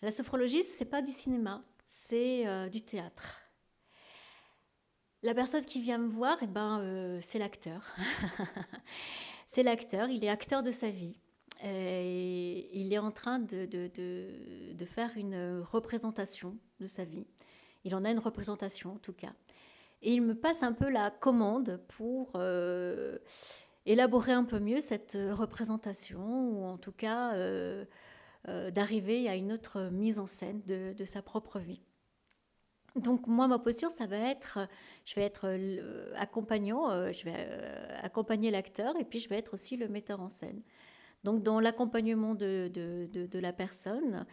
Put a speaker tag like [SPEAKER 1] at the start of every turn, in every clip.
[SPEAKER 1] La sophrologie, c'est pas du cinéma, c'est du théâtre. La personne qui vient me voir, c'est l'acteur. C'est l'acteur, il est acteur de sa vie. Et il est en train de faire une représentation de sa vie. Il en a une représentation en tout cas. Et il me passe un peu la commande pour élaborer un peu mieux cette représentation, ou en tout cas d'arriver à une autre mise en scène de sa propre vie. Donc moi, ma posture, ça va être, je vais être accompagnant, je vais accompagner l'acteur et puis je vais être aussi le metteur en scène. Donc dans l'accompagnement de la personne,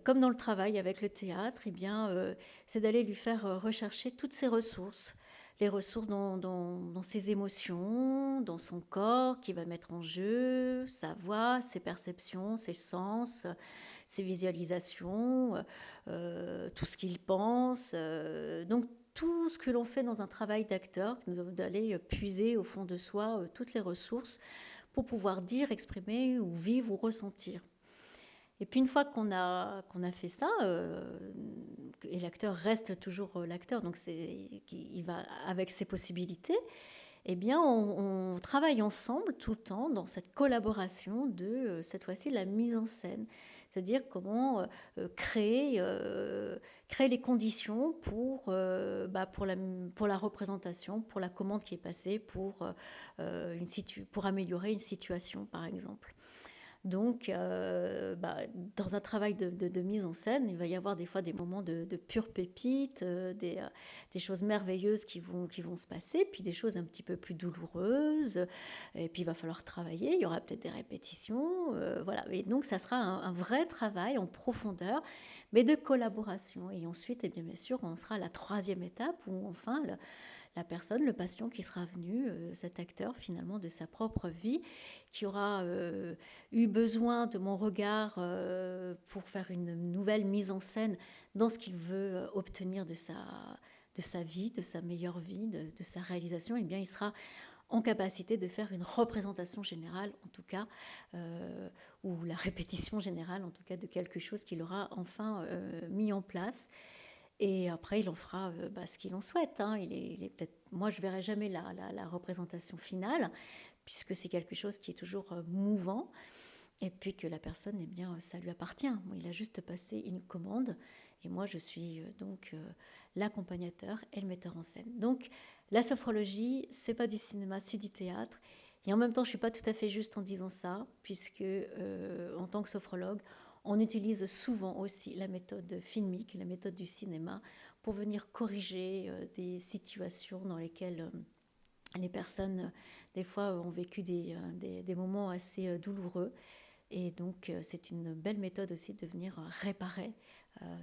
[SPEAKER 1] comme dans le travail avec le théâtre, eh bien, c'est d'aller lui faire rechercher toutes ses ressources. Les ressources dans ses émotions, dans son corps qui va mettre en jeu, sa voix, ses perceptions, ses sens, ses visualisations, tout ce qu'il pense. Donc tout ce que l'on fait dans un travail d'acteur, d'aller puiser au fond de soi toutes les ressources pour pouvoir dire, exprimer ou vivre ou ressentir. Et puis une fois qu'on a fait ça, et l'acteur reste toujours l'acteur, donc il va avec ses possibilités, eh bien on travaille ensemble tout le temps dans cette collaboration de cette fois-ci la mise en scène. C'est-à-dire comment créer les conditions pour la représentation, pour la commande qui est passée, pour améliorer une situation par exemple. Donc, dans un travail de mise en scène, il va y avoir des fois des moments de pure pépite, des choses merveilleuses qui vont se passer, puis des choses un petit peu plus douloureuses, et puis il va falloir travailler, il y aura peut-être des répétitions, voilà. Et donc, ça sera un vrai travail en profondeur, mais de collaboration. Et ensuite, eh bien sûr, on sera à la troisième étape où enfin la personne, le patient qui sera venu, cet acteur finalement de sa propre vie, qui aura eu besoin de mon regard pour faire une nouvelle mise en scène dans ce qu'il veut obtenir de sa vie, de sa meilleure vie, de sa réalisation, eh bien il sera en capacité de faire une représentation générale, en tout cas, ou la répétition générale, en tout cas, de quelque chose qu'il aura enfin mis en place. Et après, il en fera ce qu'il en souhaite. Hein. Il est peut-être, moi, je verrai jamais la représentation finale, puisque c'est quelque chose qui est toujours mouvant, et puis que la personne, eh bien, ça lui appartient. Bon, il a juste passé une commande, et moi, je suis l'accompagnateur et le metteur en scène. Donc, la sophrologie, c'est pas du cinéma, c'est du théâtre. Et en même temps, je suis pas tout à fait juste en disant ça, puisque en tant que sophrologue, on utilise souvent aussi la méthode filmique, la méthode du cinéma, pour venir corriger des situations dans lesquelles les personnes, des fois, ont vécu des moments assez douloureux. Et donc, c'est une belle méthode aussi de venir réparer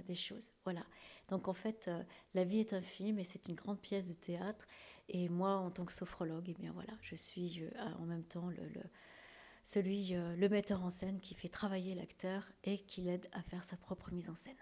[SPEAKER 1] des choses. Voilà. Donc, en fait, la vie est un film et c'est une grande pièce de théâtre. Et moi, en tant que sophrologue, eh bien voilà, je suis en même temps le metteur en scène qui fait travailler l'acteur et qui l'aide à faire sa propre mise en scène.